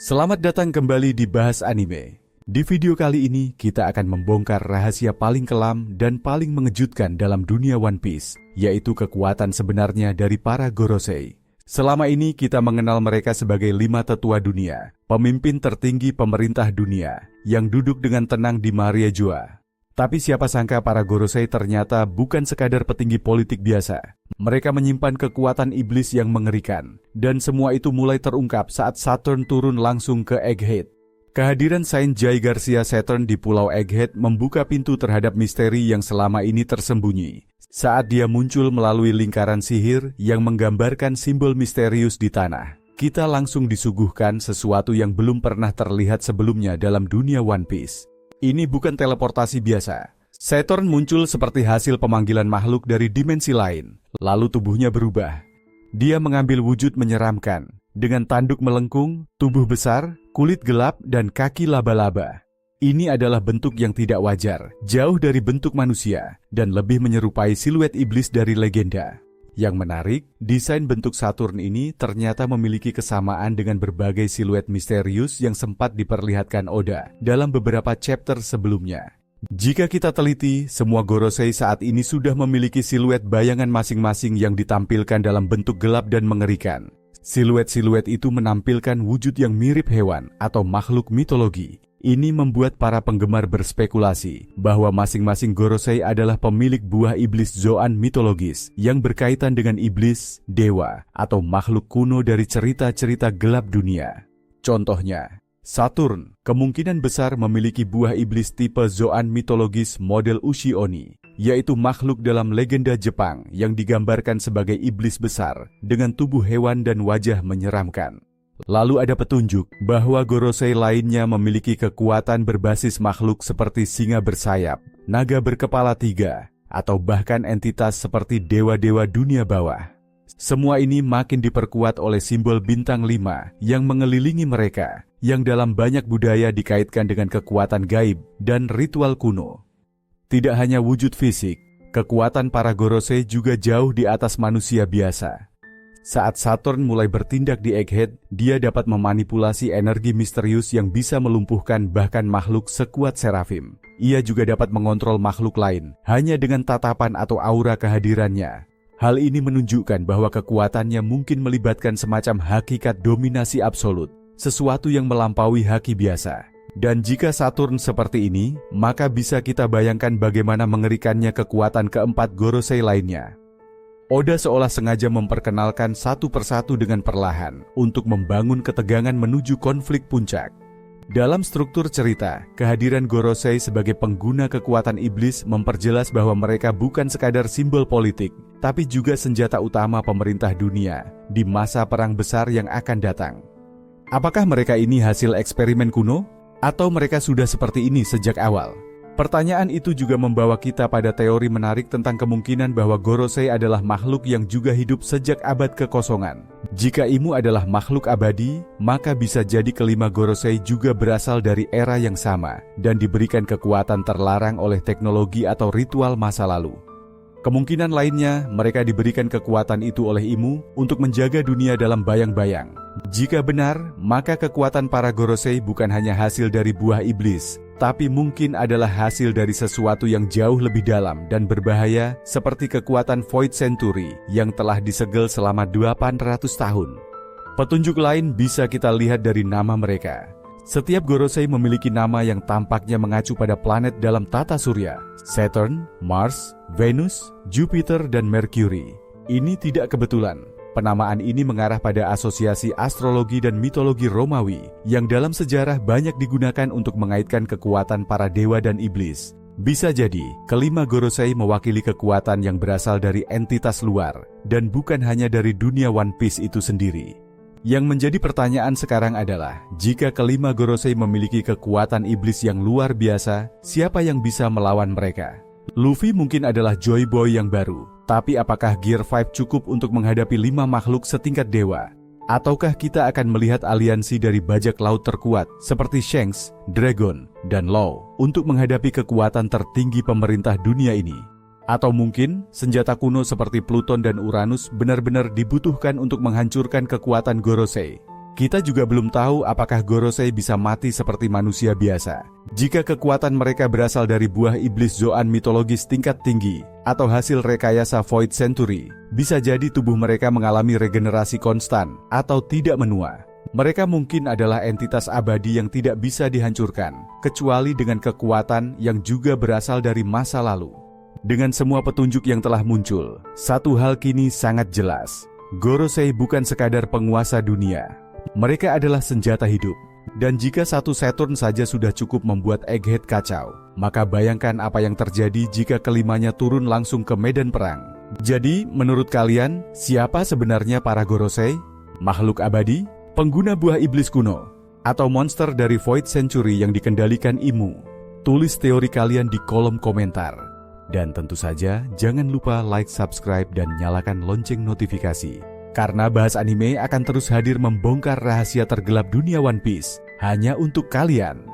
Selamat datang kembali di Bahas Anime. Di video kali ini, kita akan membongkar rahasia paling kelam dan paling mengejutkan dalam dunia One Piece, yaitu kekuatan sebenarnya dari para Gorosei. Selama ini kita mengenal mereka sebagai 5 tetua dunia, pemimpin tertinggi pemerintah dunia, yang duduk dengan tenang di Maria Joa. Tapi siapa sangka para Gorosei ternyata bukan sekadar petinggi politik biasa. Mereka menyimpan kekuatan iblis yang mengerikan, dan semua itu mulai terungkap saat Saturn turun langsung ke Egghead. Kehadiran Saint Jai Garcia Saturn di Pulau Egghead membuka pintu terhadap misteri yang selama ini tersembunyi. Saat dia muncul melalui lingkaran sihir yang menggambarkan simbol misterius di tanah, kita langsung disuguhkan sesuatu yang belum pernah terlihat sebelumnya dalam dunia One Piece. Ini bukan teleportasi biasa. Saturn muncul seperti hasil pemanggilan makhluk dari dimensi lain, lalu tubuhnya berubah. Dia mengambil wujud menyeramkan, dengan tanduk melengkung, tubuh besar, kulit gelap, dan kaki laba-laba. Ini adalah bentuk yang tidak wajar, jauh dari bentuk manusia, dan lebih menyerupai siluet iblis dari legenda. Yang menarik, desain bentuk Saturn ini ternyata memiliki kesamaan dengan berbagai siluet misterius yang sempat diperlihatkan Oda dalam beberapa chapter sebelumnya. Jika kita teliti, semua Gorosei saat ini sudah memiliki siluet bayangan masing-masing yang ditampilkan dalam bentuk gelap dan mengerikan. Siluet-siluet itu menampilkan wujud yang mirip hewan atau makhluk mitologi. Ini membuat para penggemar berspekulasi bahwa masing-masing Gorosei adalah pemilik buah iblis Zoan mitologis yang berkaitan dengan iblis, dewa, atau makhluk kuno dari cerita-cerita gelap dunia. Contohnya, Saturn kemungkinan besar memiliki buah iblis tipe Zoan mitologis model Ushi Oni, yaitu makhluk dalam legenda Jepang yang digambarkan sebagai iblis besar dengan tubuh hewan dan wajah menyeramkan. Lalu ada petunjuk bahwa Gorosei lainnya memiliki kekuatan berbasis makhluk seperti singa bersayap, naga berkepala 3, atau bahkan entitas seperti dewa-dewa dunia bawah. Semua ini makin diperkuat oleh simbol bintang 5 yang mengelilingi mereka, yang dalam banyak budaya dikaitkan dengan kekuatan gaib dan ritual kuno. Tidak hanya wujud fisik, kekuatan para Gorosei juga jauh di atas manusia biasa. Saat Saturn mulai bertindak di Egghead, dia dapat memanipulasi energi misterius yang bisa melumpuhkan bahkan makhluk sekuat Seraphim. Ia juga dapat mengontrol makhluk lain hanya dengan tatapan atau aura kehadirannya. Hal ini menunjukkan bahwa kekuatannya mungkin melibatkan semacam hakikat dominasi absolut, sesuatu yang melampaui haki biasa. Dan jika Saturn seperti ini, maka bisa kita bayangkan bagaimana mengerikannya kekuatan keempat Gorosei lainnya. Oda seolah sengaja memperkenalkan satu persatu dengan perlahan untuk membangun ketegangan menuju konflik puncak. Dalam struktur cerita, kehadiran Gorosei sebagai pengguna kekuatan iblis memperjelas bahwa mereka bukan sekadar simbol politik, tapi juga senjata utama pemerintah dunia di masa perang besar yang akan datang. Apakah mereka ini hasil eksperimen kuno? Atau mereka sudah seperti ini sejak awal? Pertanyaan itu juga membawa kita pada teori menarik tentang kemungkinan bahwa Gorosei adalah makhluk yang juga hidup sejak abad kekosongan. Jika Imu adalah makhluk abadi, maka bisa jadi kelima Gorosei juga berasal dari era yang sama dan diberikan kekuatan terlarang oleh teknologi atau ritual masa lalu. Kemungkinan lainnya, mereka diberikan kekuatan itu oleh Imu untuk menjaga dunia dalam bayang-bayang. Jika benar, maka kekuatan para Gorosei bukan hanya hasil dari buah iblis, tapi mungkin adalah hasil dari sesuatu yang jauh lebih dalam dan berbahaya seperti kekuatan Void Century yang telah disegel selama 800 tahun. Petunjuk lain bisa kita lihat dari nama mereka. Setiap Gorosei memiliki nama yang tampaknya mengacu pada planet dalam tata surya: Saturn, Mars, Venus, Jupiter, dan Mercury. Ini tidak kebetulan. Penamaan ini mengarah pada asosiasi astrologi dan mitologi Romawi yang dalam sejarah banyak digunakan untuk mengaitkan kekuatan para dewa dan iblis. Bisa jadi, kelima Gorosei mewakili kekuatan yang berasal dari entitas luar dan bukan hanya dari dunia One Piece itu sendiri. Yang menjadi pertanyaan sekarang adalah, jika kelima Gorosei memiliki kekuatan iblis yang luar biasa, siapa yang bisa melawan mereka? Luffy mungkin adalah Joy Boy yang baru, tapi apakah Gear 5 cukup untuk menghadapi 5 makhluk setingkat dewa? Ataukah kita akan melihat aliansi dari bajak laut terkuat seperti Shanks, Dragon, dan Law untuk menghadapi kekuatan tertinggi pemerintah dunia ini? Atau mungkin senjata kuno seperti Pluton dan Uranus benar-benar dibutuhkan untuk menghancurkan kekuatan Gorosei? Kita juga belum tahu apakah Gorosei bisa mati seperti manusia biasa. Jika kekuatan mereka berasal dari buah iblis Zoan mitologis tingkat tinggi atau hasil rekayasa Void Century, bisa jadi tubuh mereka mengalami regenerasi konstan atau tidak menua. Mereka mungkin adalah entitas abadi yang tidak bisa dihancurkan, kecuali dengan kekuatan yang juga berasal dari masa lalu. Dengan semua petunjuk yang telah muncul, satu hal kini sangat jelas. Gorosei bukan sekadar penguasa dunia. Mereka adalah senjata hidup. Dan jika satu Saturn saja sudah cukup membuat Egghead kacau, maka bayangkan apa yang terjadi jika kelimanya turun langsung ke medan perang. Jadi, menurut kalian, siapa sebenarnya para Gorosei? Makhluk abadi? Pengguna buah iblis kuno? Atau monster dari Void Century yang dikendalikan Imu? Tulis teori kalian di kolom komentar. Dan tentu saja, jangan lupa like, subscribe, dan nyalakan lonceng notifikasi. Karena Bahas Anime akan terus hadir membongkar rahasia tergelap dunia One Piece hanya untuk kalian.